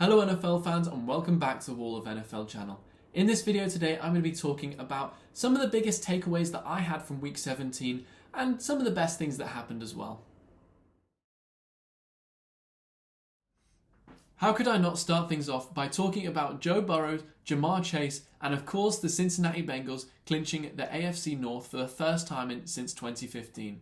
Hello NFL fans and welcome back to the Wall of NFL channel. In this video today I'm going to be talking about some of the biggest takeaways that I had from week 17 and some of the best things that happened as well. How could I not start things off by talking about Joe Burrow, Ja'Marr Chase and of course the Cincinnati Bengals clinching the AFC North for the first time since 2015.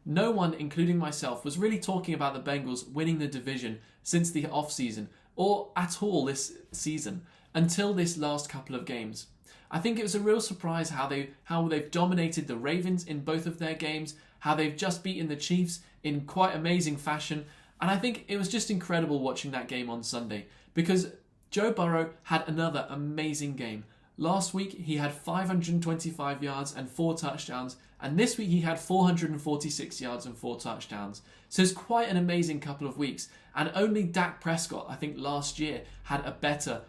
No one, including myself, was really talking about the Bengals winning the division since the offseason, or at all this season, until this last couple of games. I think it was a real surprise how they've dominated the Ravens in both of their games, how they've just beaten the Chiefs in quite amazing fashion, and I think it was just incredible watching that game on Sunday, because Joe Burrow had another amazing game. Last week he had 525 yards and 4 touchdowns, and this week he had 446 yards and 4 touchdowns. So it's quite an amazing couple of weeks, and only Dak Prescott, I think last year, had a better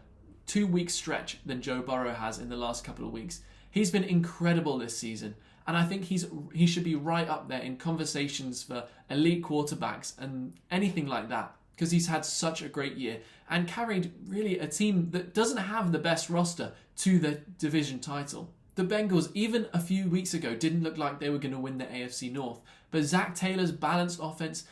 2-week stretch than Joe Burrow has in the last couple of weeks. He's been incredible this season, and I think he should be right up there in conversations for elite quarterbacks and anything like that, because he's had such a great year and carried really a team that doesn't have the best roster to the division title. The Bengals, even a few weeks ago, didn't look like they were going to win the AFC North, but Zach Taylor's balanced offense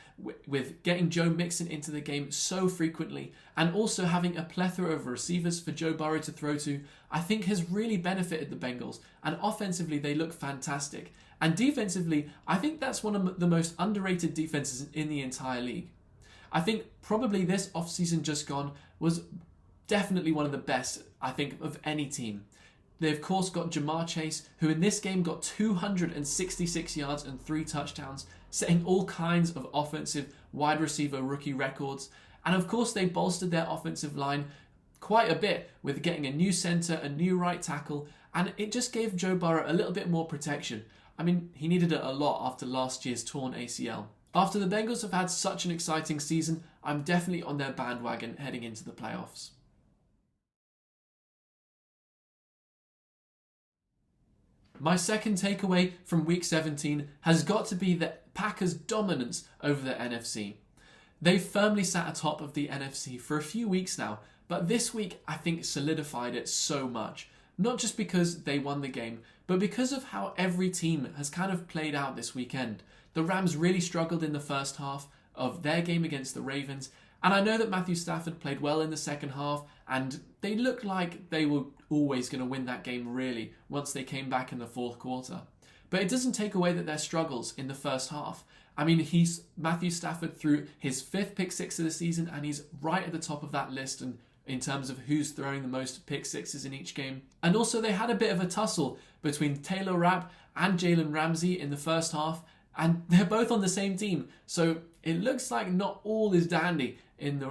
with getting Joe Mixon into the game so frequently and also having a plethora of receivers for Joe Burrow to throw to, I think has really benefited the Bengals, and offensively they look fantastic. And defensively, I think that's one of the most underrated defenses in the entire league. I think probably this offseason just gone was definitely one of the best, I think, of any team. They of course got Ja'Marr Chase, who in this game got 266 yards and 3 touchdowns, setting all kinds of offensive wide receiver rookie records. And of course they bolstered their offensive line quite a bit with getting a new center, a new right tackle, and it just gave Joe Burrow a little bit more protection. I mean, he needed it a lot after last year's torn ACL. After the Bengals have had such an exciting season, I'm definitely on their bandwagon heading into the playoffs. My second takeaway from week 17 has got to be the Packers' dominance over the NFC. They've firmly sat atop of the NFC for a few weeks now, but this week I think solidified it so much. Not just because they won the game, but because of how every team has kind of played out this weekend. The Rams really struggled in the first half of their game against the Ravens, and I know that Matthew Stafford played well in the second half, and they looked like they were always going to win that game really once they came back in the fourth quarter. But it doesn't take away that their struggles in the first half. I mean, Matthew Stafford threw his 5th pick six of the season, and he's right at the top of that list and in terms of who's throwing the most pick sixes in each game. And also they had a bit of a tussle between Taylor Rapp and Jalen Ramsey in the first half, and they're both on the same team. So it looks like not all is dandy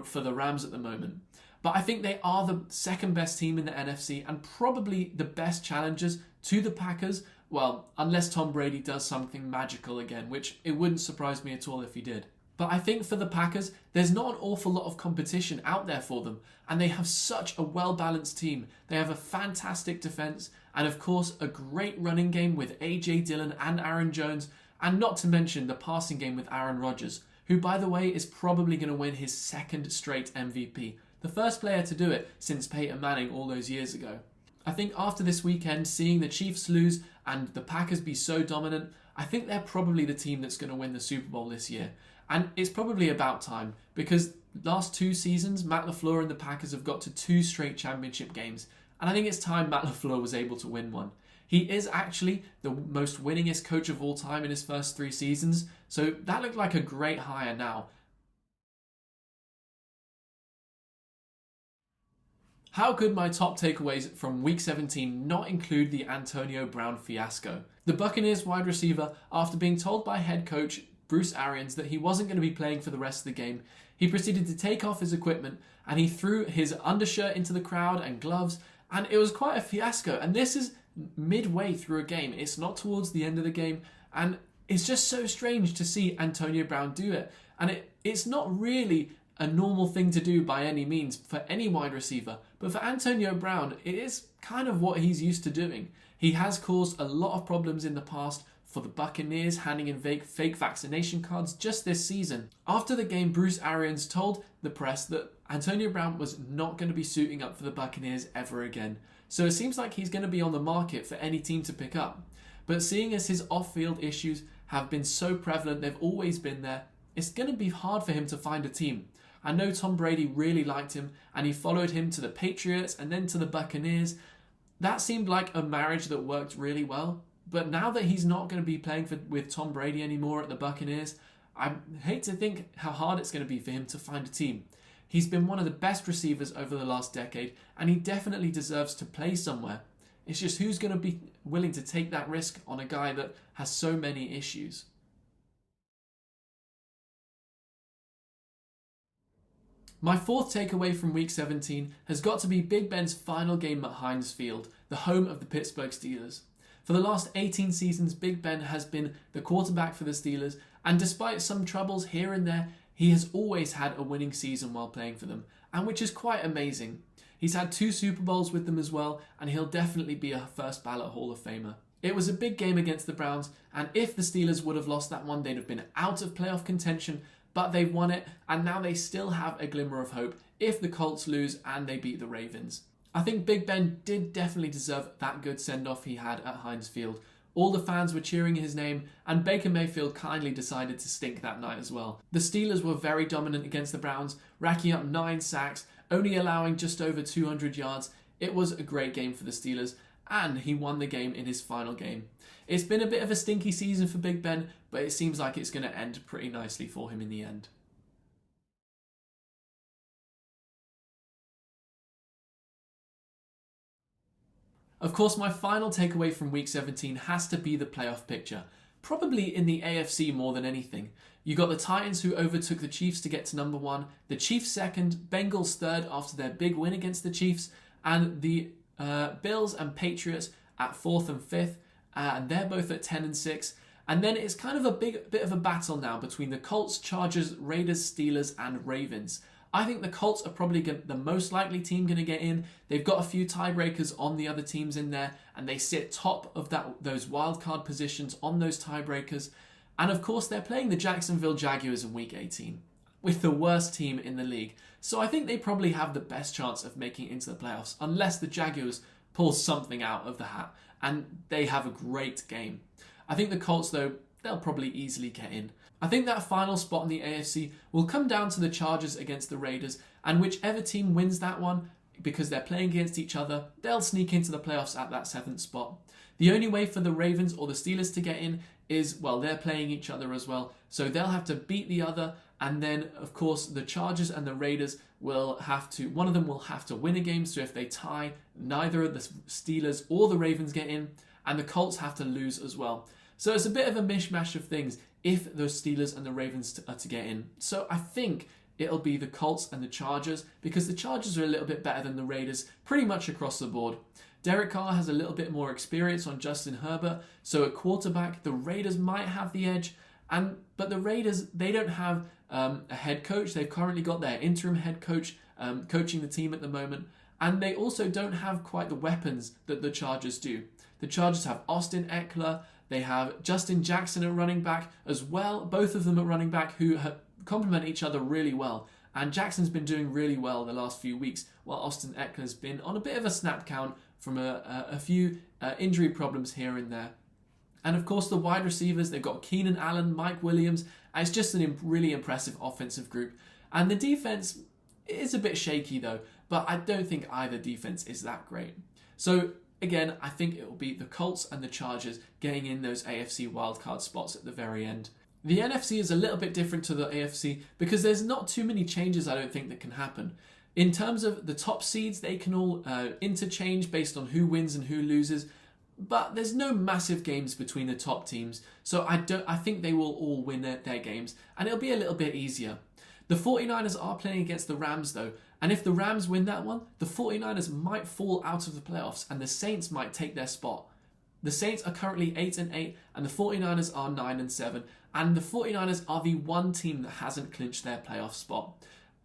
for the Rams at the moment. But I think they are the second best team in the NFC and probably the best challengers to the Packers. Well, unless Tom Brady does something magical again, which it wouldn't surprise me at all if he did. But I think for the Packers, there's not an awful lot of competition out there for them. And they have such a well-balanced team. They have a fantastic defense and of course a great running game with A.J. Dillon and Aaron Jones. And not to mention the passing game with Aaron Rodgers, who by the way is probably going to win his 2nd straight MVP. The first player to do it since Peyton Manning all those years ago. I think after this weekend, seeing the Chiefs lose and the Packers be so dominant, I think they're probably the team that's going to win the Super Bowl this year. And it's probably about time, because last 2 seasons, Matt LaFleur and the Packers have got to 2 straight championship games. And I think it's time Matt LaFleur was able to win one. He is actually the most winningest coach of all time in his first 3 seasons, so that looked like a great hire now. How could my top takeaways from week 17 not include the Antonio Brown fiasco? The Buccaneers wide receiver, after being told by head coach Bruce Arians that he wasn't going to be playing for the rest of the game, he proceeded to take off his equipment and he threw his undershirt into the crowd and gloves, and it was quite a fiasco. And this is midway through a game. It's not towards the end of the game, and it's just so strange to see Antonio Brown do it. And it's not really a normal thing to do by any means for any wide receiver, but for Antonio Brown, it is kind of what he's used to doing. He has caused a lot of problems in the past for the Buccaneers, handing in fake vaccination cards just this season. After the game, Bruce Arians told the press that Antonio Brown was not going to be suiting up for the Buccaneers ever again. So it seems like he's going to be on the market for any team to pick up. But seeing as his off-field issues have been so prevalent, they've always been there, it's going to be hard for him to find a team. I know Tom Brady really liked him, and he followed him to the Patriots and then to the Buccaneers. That seemed like a marriage that worked really well. But now that he's not going to be playing with Tom Brady anymore at the Buccaneers, I hate to think how hard it's going to be for him to find a team. He's been one of the best receivers over the last decade, and he definitely deserves to play somewhere. It's just who's going to be willing to take that risk on a guy that has so many issues. My fourth takeaway from Week 17 has got to be Big Ben's final game at Heinz Field, the home of the Pittsburgh Steelers. For the last 18 seasons, Big Ben has been the quarterback for the Steelers, and despite some troubles here and there, he has always had a winning season while playing for them, and which is quite amazing. He's had 2 Super Bowls with them as well, and he'll definitely be a first ballot Hall of Famer. It was a big game against the Browns, and if the Steelers would have lost that one, they'd have been out of playoff contention, but they won it, and now they still have a glimmer of hope if the Colts lose and they beat the Ravens. I think Big Ben did definitely deserve that good send-off he had at Heinz Field. All the fans were cheering his name, and Baker Mayfield kindly decided to stink that night as well. The Steelers were very dominant against the Browns, racking up 9 sacks, only allowing just over 200 yards. It was a great game for the Steelers, and he won the game in his final game. It's been a bit of a stinky season for Big Ben, but it seems like it's going to end pretty nicely for him in the end. Of course, my final takeaway from Week 17 has to be the playoff picture, probably in the AFC more than anything. You got the Titans who overtook the Chiefs to get to number 1, the Chiefs second, Bengals third after their big win against the Chiefs, and the Bills and Patriots at 4th and 5th, and they're both at 10 and 6. And then it's kind of a bit of a battle now between the Colts, Chargers, Raiders, Steelers, and Ravens. I think the Colts are probably the most likely team going to get in. They've got a few tiebreakers on the other teams in there, and they sit top of those wildcard positions on those tiebreakers. And of course, they're playing the Jacksonville Jaguars in Week 18, with the worst team in the league. So I think they probably have the best chance of making it into the playoffs, unless the Jaguars pull something out of the hat, and they have a great game. I think the Colts, though, they'll probably easily get in. I think that final spot in the AFC will come down to the Chargers against the Raiders, and whichever team wins that one, because they're playing against each other, they'll sneak into the playoffs at that 7th spot. The only way for the Ravens or the Steelers to get in is, well, they're playing each other as well, so they'll have to beat the other, and then, of course, the Chargers and the Raiders will have to, one of them will have to win a game, so if they tie, neither the Steelers or the Ravens get in, and the Colts have to lose as well. So it's a bit of a mishmash of things if those Steelers and the Ravens are to get in. So I think it'll be the Colts and the Chargers, because the Chargers are a little bit better than the Raiders pretty much across the board. Derek Carr has a little bit more experience on Justin Herbert, so at quarterback the Raiders might have the edge, but the Raiders, they don't have a head coach. They've currently got their interim head coach coaching the team at the moment, and they also don't have quite the weapons that the Chargers do. The Chargers have Austin Eckler, they have Justin Jackson at running back as well, both of them at running back who complement each other really well. And Jackson's been doing really well the last few weeks, while Austin Eckler's been on a bit of a snap count from a few injury problems here and there. And of course the wide receivers, they've got Keenan Allen, Mike Williams, and it's just a really impressive offensive group. And the defense is a bit shaky though, but I don't think either defense is that great. So again, I think it will be the Colts and the Chargers getting in those AFC wildcard spots at the very end. The NFC is a little bit different to the AFC because there's not too many changes I don't think that can happen. In terms of the top seeds, they can all interchange based on who wins and who loses, but there's no massive games between the top teams, so I think they will all win their games, and it'll be a little bit easier. The 49ers are playing against the Rams though, and if the Rams win that one, the 49ers might fall out of the playoffs and the Saints might take their spot. The Saints are currently 8-8 and the 49ers are 9-7, and the 49ers are the one team that hasn't clinched their playoff spot.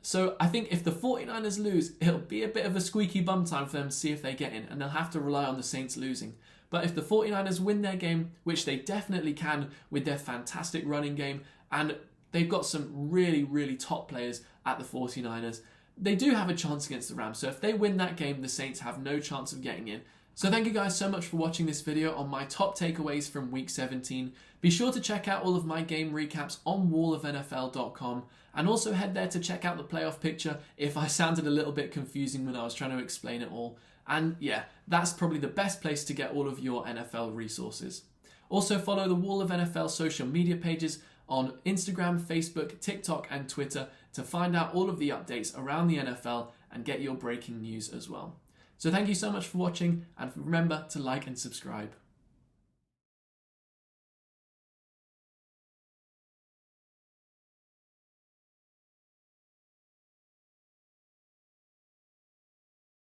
So I think if the 49ers lose, it'll be a bit of a squeaky bum time for them to see if they get in, and they'll have to rely on the Saints losing. But if the 49ers win their game, which they definitely can with their fantastic running game, and they've got some really, really top players at the 49ers, they do have a chance against the Rams. So if they win that game, the Saints have no chance of getting in. So thank you guys so much for watching this video on my top takeaways from Week 17. Be sure to check out all of my game recaps on wallofnfl.com, and also head there to check out the playoff picture if I sounded a little bit confusing when I was trying to explain it all. And yeah, that's probably the best place to get all of your NFL resources. Also follow the Wall of NFL social media pages on Instagram, Facebook, TikTok and Twitter to find out all of the updates around the NFL and get your breaking news as well. So thank you so much for watching, and remember to like and subscribe.